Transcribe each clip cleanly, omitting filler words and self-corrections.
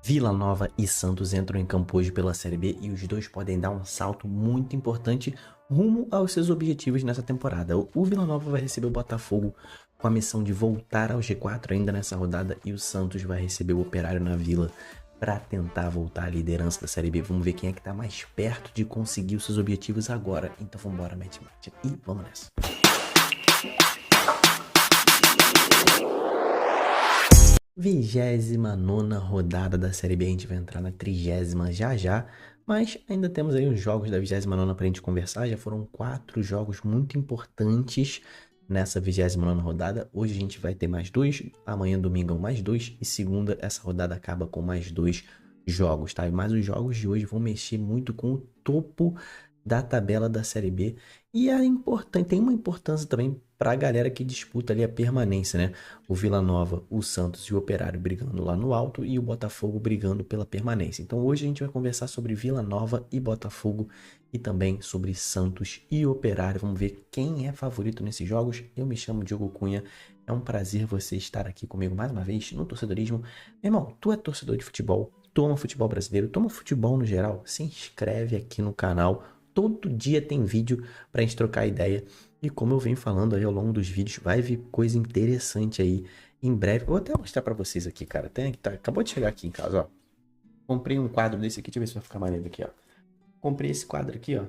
Vila Nova e Santos entram em campo hoje pela Série B e os dois podem dar um salto muito importante rumo aos seus objetivos nessa temporada. O Vila Nova vai receber o Botafogo com a missão de voltar ao G4 ainda nessa rodada e o Santos vai receber o Operário na Vila para tentar voltar à liderança da Série B. Vamos ver quem é que tá mais perto de conseguir os seus objetivos agora. Então vamos embora, mete e vamos nessa. 29ª rodada da Série B, a gente vai entrar na 30ª já já, mas ainda temos aí os jogos da 29ª pra gente conversar. Já foram 4 jogos muito importantes nessa 29ª rodada. Hoje a gente vai ter mais 2, amanhã domingo mais 2 e segunda essa rodada acaba com mais 2 jogos, tá? Mas os jogos de hoje vão mexer muito com o topo da tabela da Série B e tem uma importância também para a galera que disputa ali a permanência, né? O Vila Nova, o Santos e o Operário brigando lá no alto e o Botafogo brigando pela permanência. Então hoje a gente vai conversar sobre Vila Nova e Botafogo e também sobre Santos e Operário. Vamos ver quem é favorito nesses jogos. Eu me chamo Diogo Cunha. É um prazer você estar aqui comigo mais uma vez no Torcedorismo. Meu irmão, tu é torcedor de futebol, tu ama futebol brasileiro, tu ama futebol no geral, se inscreve aqui no canal. Todo dia tem vídeo pra gente trocar ideia. E como eu venho falando aí ao longo dos vídeos, vai vir coisa interessante aí em breve. Vou até mostrar pra vocês aqui, cara. Acabou de chegar aqui em casa, ó. Comprei um quadro desse aqui, deixa eu ver se vai ficar maneiro aqui, ó. Comprei esse quadro aqui, ó.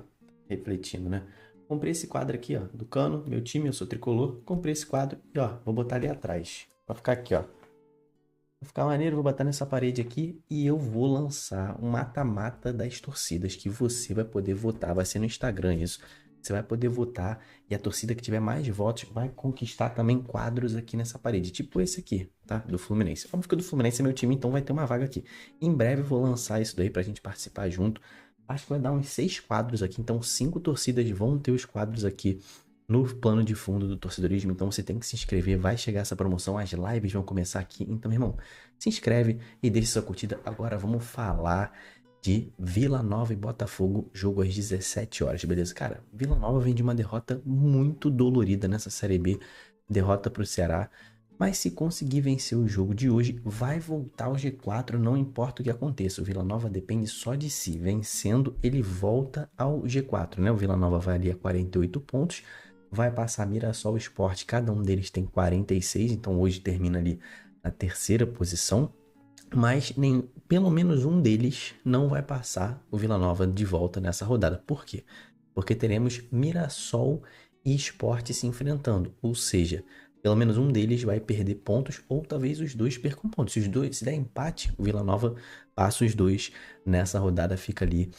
Refletindo, né? Comprei esse quadro aqui, ó. Do Cano, meu time, eu sou tricolor. Comprei esse quadro e, ó, vou botar ali atrás. Vai ficar aqui, ó. Vai ficar maneiro, vou botar nessa parede aqui e eu vou lançar um mata-mata das torcidas que você vai poder votar. Vai ser no Instagram isso. Você vai poder votar e a torcida que tiver mais votos vai conquistar também quadros aqui nessa parede. Tipo esse aqui, tá? Do Fluminense. Óbvio que o do Fluminense é meu time, então vai ter uma vaga aqui. Em breve eu vou lançar isso daí pra gente participar junto. Acho que vai dar uns 6 quadros aqui, então 5 torcidas vão ter os quadros aqui no plano de fundo do torcedorismo. Então você tem que se inscrever, vai chegar essa promoção, as lives vão começar aqui. Então, meu irmão, se inscreve e deixe sua curtida. Agora vamos falar de Vila Nova e Botafogo, jogo às 17 horas, beleza? Cara, Vila Nova vem de uma derrota muito dolorida nessa Série B, derrota pro Ceará. Mas se conseguir vencer o jogo de hoje, vai voltar ao G4, não importa o que aconteça. O Vila Nova depende só de si. Vencendo, ele volta ao G4, né? O Vila Nova vai ali a 48 pontos, vai passar Mirassol e Sport, cada um deles tem 46, então hoje termina ali na terceira posição, mas pelo menos um deles não vai passar o Vila Nova de volta nessa rodada. Por quê? Porque teremos Mirassol e Sport se enfrentando, ou seja, pelo menos um deles vai perder pontos ou talvez os dois percam pontos. Se der empate, o Vila Nova passa os dois nessa rodada, fica ali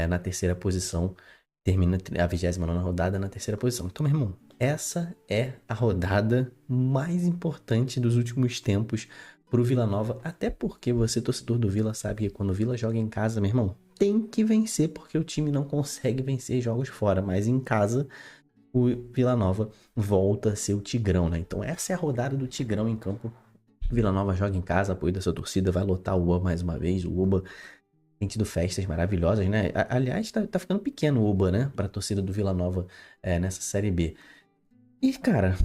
na terceira posição, termina a 29ª rodada na terceira posição. Então, meu irmão, essa é a rodada mais importante dos últimos tempos pro Vila Nova, até porque você, torcedor do Vila, sabe que quando o Vila joga em casa, meu irmão, tem que vencer, porque o time não consegue vencer jogos fora, mas em casa o Vila Nova volta a ser o Tigrão, né? Então essa é a rodada do Tigrão em campo. O Vila Nova joga em casa, apoio da sua torcida, vai lotar o Uba mais uma vez. O Uba tem tido festas maravilhosas, né? Aliás, tá ficando pequeno o Uba, né? Pra torcida do Vila Nova nessa Série B. E, cara,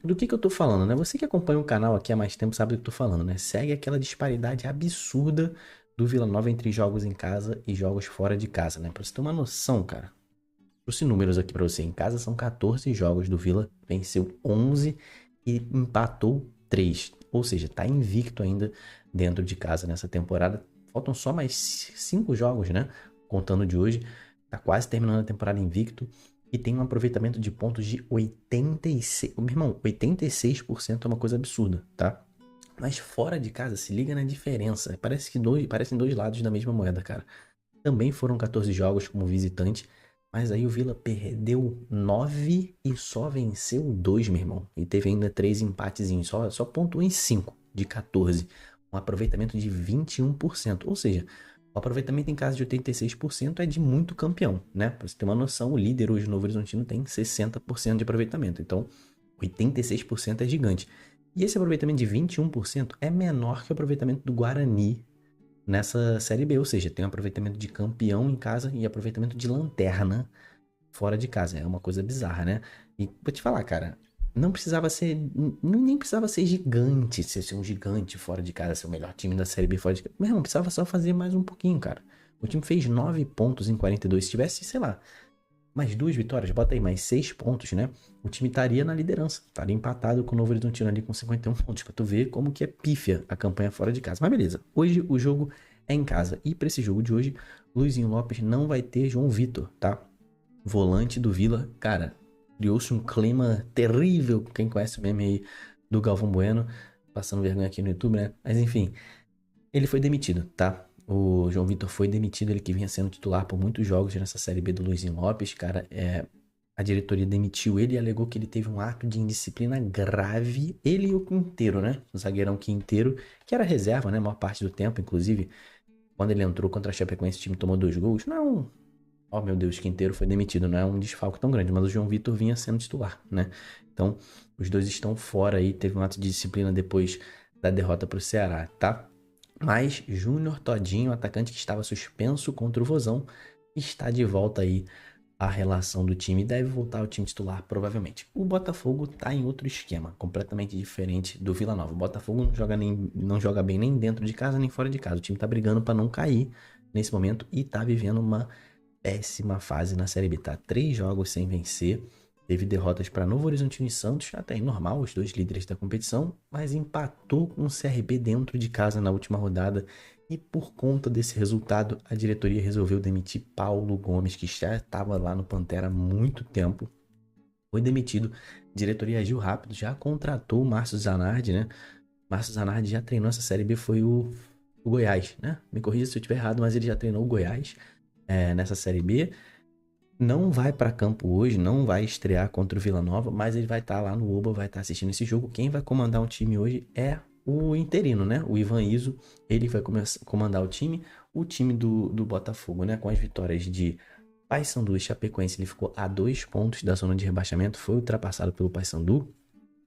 do que eu tô falando, né? Você que acompanha o canal aqui há mais tempo sabe do que eu tô falando, né? Segue aquela disparidade absurda do Vila Nova entre jogos em casa e jogos fora de casa, né? Pra você ter uma noção, cara. Trouxe números aqui pra você. Em casa são 14 jogos do Vila, venceu 11 e empatou 3. Ou seja, tá invicto ainda dentro de casa nessa temporada. Faltam só mais 5 jogos, né? Contando de hoje. Tá quase terminando a temporada invicto. E tem um aproveitamento de pontos de 86%. Meu irmão, 86% é uma coisa absurda, tá? Mas fora de casa, se liga na diferença. Parecem dois lados da mesma moeda, cara. Também foram 14 jogos como visitante. Mas aí o Vila perdeu 9 e só venceu 2, meu irmão. E teve ainda 3 empatezinhos. Só pontuou em 5 de 14. Um aproveitamento de 21%. Ou seja, o aproveitamento em casa de 86% é de muito campeão, né? Pra você ter uma noção, o líder hoje no Novo Horizontino tem 60% de aproveitamento. Então, 86% é gigante. E esse aproveitamento de 21% é menor que o aproveitamento do Guarani nessa Série B. Ou seja, tem um aproveitamento de campeão em casa e aproveitamento de lanterna fora de casa. É uma coisa bizarra, né? E vou te falar, cara, não precisava ser, nem precisava ser gigante, ser um gigante fora de casa, ser o melhor time da Série B fora de casa. Meu irmão, precisava só fazer mais um pouquinho, cara. O time fez 9 pontos em 42. Se tivesse, sei lá, mais 2 vitórias, bota aí mais 6 pontos, né? O time estaria na liderança. Estaria empatado com o Novo Horizontino ali com 51 pontos. Pra tu ver como que é pífia a campanha fora de casa. Mas beleza, hoje o jogo é em casa. E pra esse jogo de hoje, Luizinho Lopes não vai ter João Vitor, tá? Volante do Vila. Cara, criou-se um clima terrível. Quem conhece o meme aí do Galvão Bueno. Passando vergonha aqui no YouTube, né? Mas enfim, ele foi demitido, tá? O João Vitor foi demitido, ele que vinha sendo titular por muitos jogos nessa Série B do Luizinho Lopes, cara, a diretoria demitiu ele e alegou que ele teve um ato de indisciplina grave, ele e o Quinteiro, né? O zagueirão Quinteiro, que era reserva, né? A maior parte do tempo, inclusive, quando ele entrou contra a Chapecoense, o time tomou 2 gols. Não, oh meu Deus, Quinteiro foi demitido, não é um desfalque tão grande, mas o João Vitor vinha sendo titular, né? Então, os dois estão fora aí, teve um ato de disciplina depois da derrota pro Ceará, tá? Mas Júnior Todinho, atacante que estava suspenso contra o Vozão, está de volta aí à relação do time e deve voltar ao time titular provavelmente. O Botafogo está em outro esquema, completamente diferente do Vila Nova. O Botafogo não joga bem nem dentro de casa nem fora de casa. O time está brigando para não cair nesse momento e está vivendo uma péssima fase na Série B. Tá 3 jogos sem vencer. Teve derrotas para Novo Horizontino e Santos, até normal, os 2 líderes da competição, mas empatou com o CRB dentro de casa na última rodada. E por conta desse resultado, a diretoria resolveu demitir Paulo Gomes, que já estava lá no Pantera há muito tempo. Foi demitido, a diretoria agiu rápido, já contratou o Márcio Zanardi, né? Márcio Zanardi já treinou essa Série B, foi o Goiás, né? Me corrija se eu estiver errado, mas ele já treinou o Goiás nessa Série B. Não vai para campo hoje, não vai estrear contra o Vila Nova, mas ele vai estar lá no Oba, vai estar assistindo esse jogo. Quem vai comandar o time hoje é o interino, né? O Ivan Iso, ele vai comandar o time do Botafogo, né? Com as vitórias de Paysandu e Chapecoense, ele ficou a 2 pontos da zona de rebaixamento, foi ultrapassado pelo Paysandu,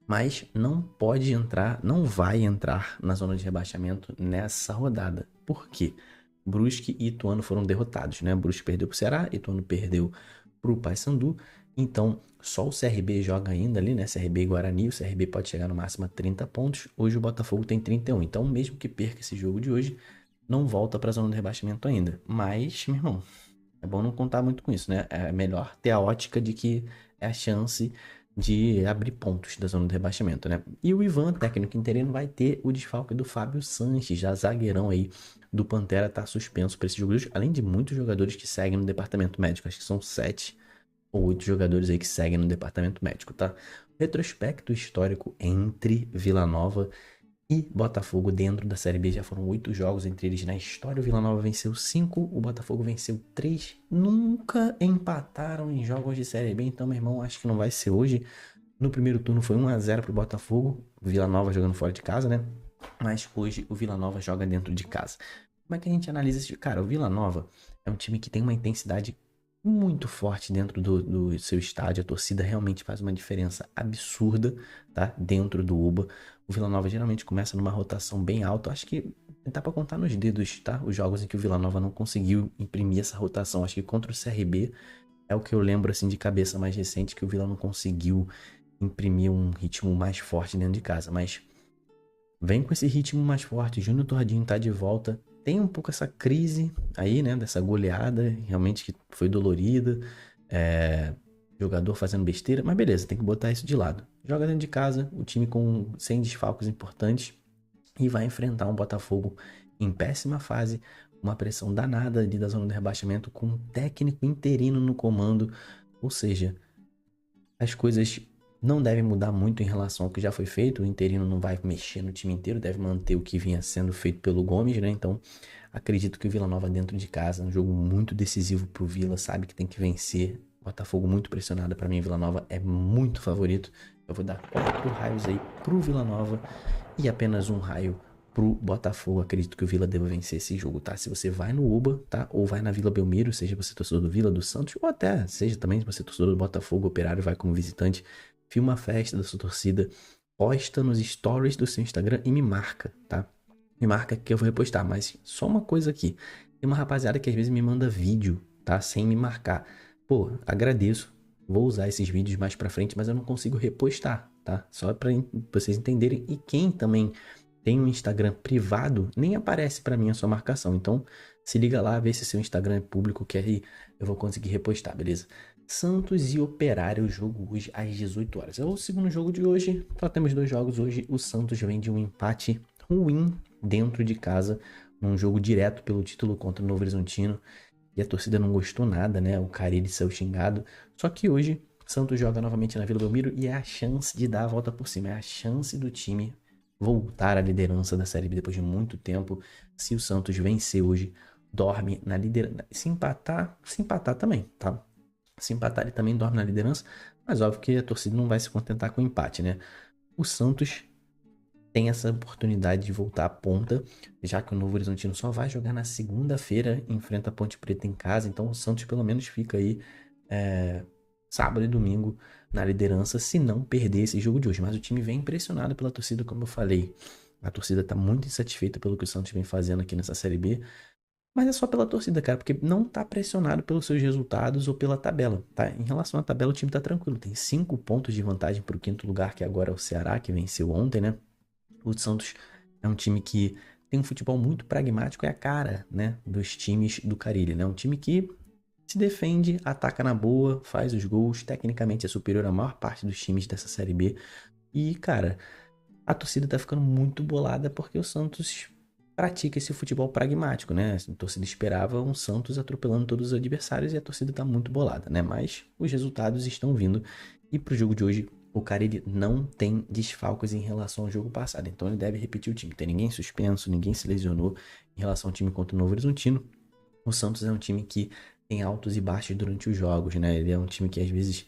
mas não pode entrar, não vai entrar na zona de rebaixamento nessa rodada. Por quê? Brusque e Ituano foram derrotados, né? Brusque perdeu pro Ceará, Ituano perdeu pro Paysandu. Então, só o CRB joga ainda ali, né? CRB e Guarani. O CRB pode chegar no máximo a 30 pontos. Hoje o Botafogo tem 31. Então, mesmo que perca esse jogo de hoje, não volta pra zona de rebaixamento ainda. Mas, meu irmão, é bom não contar muito com isso, né? É melhor ter a ótica de que é a chance de abrir pontos da zona de rebaixamento, né? E o Ivan, técnico interino, vai ter o desfalque do Fábio Sanches, já zagueirão aí do Pantera, tá suspenso para esse jogo, além de muitos jogadores que seguem no departamento médico. Acho que são 7 ou 8 jogadores aí que seguem no departamento médico, tá? Retrospecto histórico entre Vila Nova e Botafogo dentro da Série B. Já foram 8 jogos entre eles na história. O Vila Nova venceu 5, o Botafogo venceu 3. Nunca empataram em jogos de Série B, então, meu irmão, acho que não vai ser hoje. No primeiro turno foi 1-0 pro Botafogo, Vila Nova jogando fora de casa, né? Mas hoje o Vila Nova joga dentro de casa. Como é que a gente analisa esse? Cara, o Vila Nova é um time que tem uma intensidade muito forte dentro do seu estádio. A torcida realmente faz uma diferença absurda, tá? Dentro do UBA. O Vila Nova geralmente começa numa rotação bem alta. Acho que dá pra contar nos dedos, tá? Os jogos em que o Vila Nova não conseguiu imprimir essa rotação. Acho que contra o CRB é o que eu lembro assim de cabeça mais recente, que o Vila não conseguiu imprimir um ritmo mais forte dentro de casa. Mas vem com esse ritmo mais forte. Júnior Tordinho tá de volta. Tem um pouco essa crise aí, né? Dessa goleada, realmente que foi dolorida. Jogador fazendo besteira. Mas beleza, tem que botar isso de lado. Joga dentro de casa, o time sem desfalques importantes. E vai enfrentar um Botafogo em péssima fase. Uma pressão danada ali da zona de rebaixamento, com um técnico interino no comando. Ou seja, as coisas não devem mudar muito em relação ao que já foi feito. O interino não vai mexer no time inteiro, deve manter o que vinha sendo feito pelo Gomes, né? Então, acredito que o Vila Nova dentro de casa, um jogo muito decisivo pro Vila, sabe que tem que vencer. Botafogo muito pressionado, para mim, Vila Nova é muito favorito. Eu vou dar 4 raios aí pro Vila Nova e apenas 1 raio pro Botafogo. Acredito que o Vila deva vencer esse jogo, tá? Se você vai no Uba, tá? Ou vai na Vila Belmiro, seja você torcedor do Vila, do Santos, ou até seja também você torcedor do Botafogo, Operário, vai como visitante, filma a festa da sua torcida, posta nos stories do seu Instagram e me marca, tá? Me marca que eu vou repostar, mas só uma coisa aqui. Tem uma rapaziada que às vezes me manda vídeo, tá? Sem me marcar. Pô, agradeço. Vou usar esses vídeos mais pra frente, mas eu não consigo repostar. tá? Só para vocês entenderem. E quem também tem um Instagram privado, nem aparece para mim a sua marcação. Então, se liga lá, vê se seu Instagram é público, que aí eu vou conseguir repostar, beleza? Santos e Operário, jogo hoje às 18 horas. É o segundo jogo de hoje. Só temos 2 jogos hoje. O Santos vem de um empate ruim dentro de casa, num jogo direto pelo título contra o Novo Horizontino. E a torcida não gostou nada, né? O Carille saiu xingado. Só que hoje, Santos joga novamente na Vila Belmiro e é a chance de dar a volta por cima. É a chance do time voltar à liderança da Série B depois de muito tempo. Se o Santos vencer hoje, dorme na liderança. Se empatar também, tá? Se empatar, ele também dorme na liderança. Mas óbvio que a torcida não vai se contentar com o empate, né? O Santos tem essa oportunidade de voltar à ponta, já que o Novo Horizontino só vai jogar na segunda-feira, enfrenta a Ponte Preta em casa, então o Santos pelo menos fica aí sábado e domingo na liderança, se não perder esse jogo de hoje. Mas o time vem impressionado pela torcida, como eu falei. A torcida tá muito insatisfeita pelo que o Santos vem fazendo aqui nessa Série B, mas é só pela torcida, cara, porque não tá pressionado pelos seus resultados ou pela tabela, tá? Em relação à tabela, o time tá tranquilo, tem 5 pontos de vantagem pro quinto lugar, que agora é o Ceará, que venceu ontem, né? O Santos é um time que tem um futebol muito pragmático, é a cara, né, dos times do Carille, né? Um time que se defende, ataca na boa, faz os gols, tecnicamente é superior à maior parte dos times dessa Série B. E, cara, a torcida tá ficando muito bolada porque o Santos pratica esse futebol pragmático, né? A torcida esperava um Santos atropelando todos os adversários e a torcida tá muito bolada, né? Mas os resultados estão vindo e pro jogo de hoje o Carille não tem desfalques em relação ao jogo passado, então ele deve repetir o time. Tem ninguém suspenso, ninguém se lesionou em relação ao time contra o Novo Horizontino. O Santos é um time que tem altos e baixos durante os jogos, né? Ele é um time que às vezes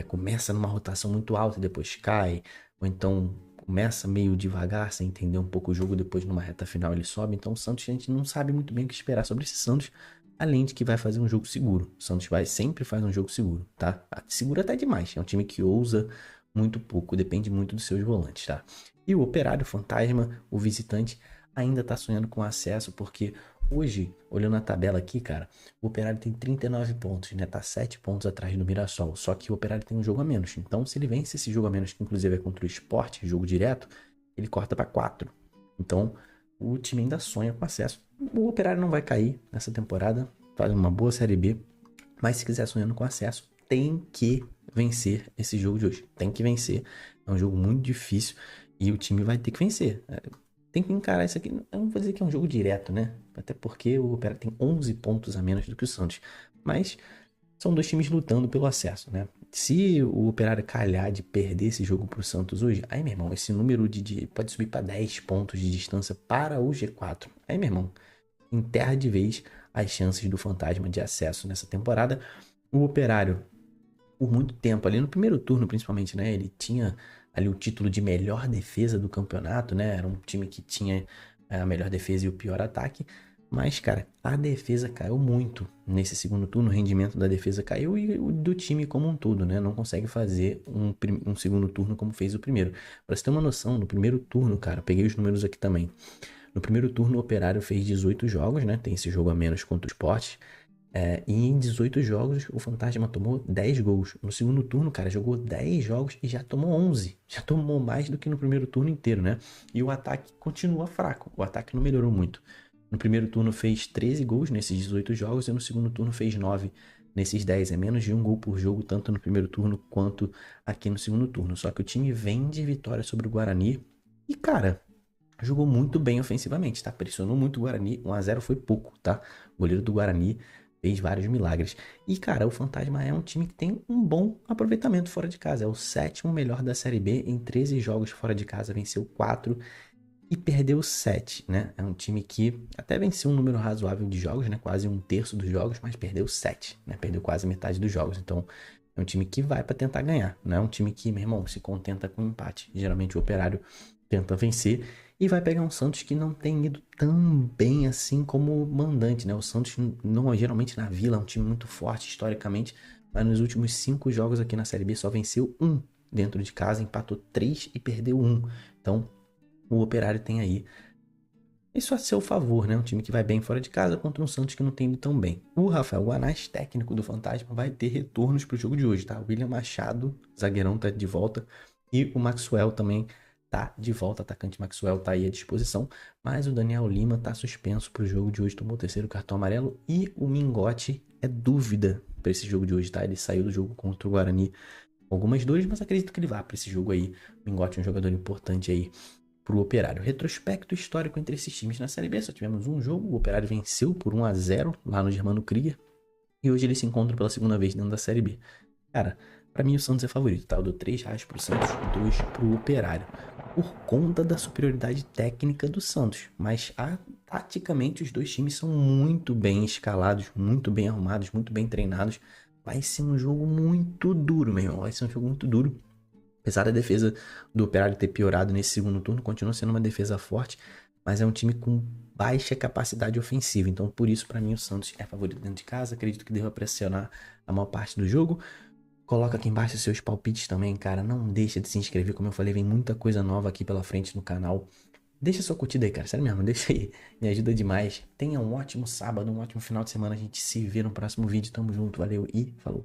começa numa rotação muito alta e depois cai, ou então começa meio devagar, sem entender um pouco o jogo, depois numa reta final ele sobe. Então o Santos, a gente não sabe muito bem o que esperar sobre esse Santos, além de que vai fazer um jogo seguro. O Santos sempre faz um jogo seguro, tá? Seguro até demais. É um time que ousa muito pouco, depende muito dos seus volantes, tá? E o Operário Fantasma, o visitante, ainda tá sonhando com acesso, porque hoje, olhando a tabela aqui, cara, o Operário tem 39 pontos, né? Tá 7 pontos atrás do Mirassol. Só que o Operário tem um jogo a menos. Então, se ele vence esse jogo a menos, que inclusive é contra o Sport, jogo direto, ele corta pra 4. Então, o time ainda sonha com acesso. O Operário não vai cair nessa temporada, faz uma boa Série B. Mas se quiser sonhando com acesso, tem que vencer esse jogo de hoje. Tem que vencer. É um jogo muito difícil e o time vai ter que vencer. Tem que encarar isso aqui. Eu não vou dizer que é um jogo direto, né? Até porque o Operário tem 11 pontos a menos do que o Santos. Mas são dois times lutando pelo acesso, né? Se o Operário calhar de perder esse jogo pro Santos hoje, aí, meu irmão, esse número pode subir para 10 pontos de distância para o G4. Aí, meu irmão, enterra de vez as chances do Fantasma de acesso nessa temporada. O Operário, por muito tempo, ali no primeiro turno principalmente, né? Ele tinha ali o título de melhor defesa do campeonato, né? Era um time que tinha a melhor defesa e o pior ataque. Mas, cara, a defesa caiu muito nesse segundo turno. O rendimento da defesa caiu e o do time como um todo, né? Não consegue fazer um segundo turno como fez o primeiro. Pra você ter uma noção, no primeiro turno, cara, peguei os números aqui também. No primeiro turno, o Operário fez 18 jogos, né? Tem esse jogo a menos contra o Sport. E em 18 jogos, o Fantasma tomou 10 gols. No segundo turno, cara, jogou 10 jogos e já tomou 11. Já tomou mais do que no primeiro turno inteiro, né? E o ataque continua fraco. O ataque não melhorou muito. No primeiro turno fez 13 gols nesses 18 jogos e no segundo turno fez 9 nesses 10. É menos de um gol por jogo, tanto no primeiro turno quanto aqui no segundo turno. Só que o time vem de vitória sobre o Guarani e, cara, jogou muito bem ofensivamente, tá? Pressionou muito o Guarani. 1-0 foi pouco, tá? O goleiro do Guarani fez vários milagres. E, cara, o Fantasma é um time que tem um bom aproveitamento fora de casa. É o 7º melhor da Série B. Em 13 jogos fora de casa, venceu 4 e perdeu 7, né? É um time que até venceu um número razoável de jogos, né? Quase um terço dos jogos, mas perdeu 7, né? Perdeu quase metade dos jogos. Então, é um time que vai para tentar ganhar. Não é um time que, meu irmão, se contenta com empate. Geralmente o Operário tenta vencer e vai pegar um Santos que não tem ido tão bem assim como mandante, né? O Santos, não, geralmente na Vila, é um time muito forte historicamente, mas nos últimos 5 jogos aqui na Série B só venceu 1 dentro de casa, empatou 3 e perdeu 1. Então, o Operário tem aí isso a seu favor, né? Um time que vai bem fora de casa contra um Santos que não tem ido tão bem. O Rafael Guanais, técnico do Fantasma, vai ter retornos pro jogo de hoje, tá? O William Machado, zagueirão, tá de volta. E o Maxwell também tá de volta, o atacante Maxwell tá aí à disposição, mas o Daniel Lima tá suspenso pro jogo de hoje, tomou o terceiro cartão amarelo, e o Mingote é dúvida para esse jogo de hoje, tá? Ele saiu do jogo contra o Guarani com algumas dores, mas acredito que ele vá para esse jogo aí. O Mingote é um jogador importante aí pro Operário. Retrospecto histórico entre esses times na Série B, só tivemos um jogo, o Operário venceu por 1-0 lá no Germano Krieger, e hoje eles se encontram pela segunda vez dentro da Série B. Cara, pra mim o Santos é favorito, tá? Eu dou R$3 pro Santos, 2 pro Operário. Por conta da superioridade técnica do Santos. Mas taticamente os dois times são muito bem escalados, muito bem arrumados, muito bem treinados. Vai ser um jogo muito duro, meu irmão. Vai ser um jogo muito duro. Apesar da defesa do Operário ter piorado nesse segundo turno, continua sendo uma defesa forte, mas é um time com baixa capacidade ofensiva. Então, por isso, para mim, o Santos é favorito dentro de casa. Acredito que deva pressionar a maior parte do jogo. Coloca aqui embaixo os seus palpites também, cara. Não deixa de se inscrever. Como eu falei, vem muita coisa nova aqui pela frente no canal. Deixa sua curtida aí, cara. Sério mesmo, deixa aí. Me ajuda demais. Tenha um ótimo sábado, um ótimo final de semana. A gente se vê no próximo vídeo. Tamo junto, valeu e falou.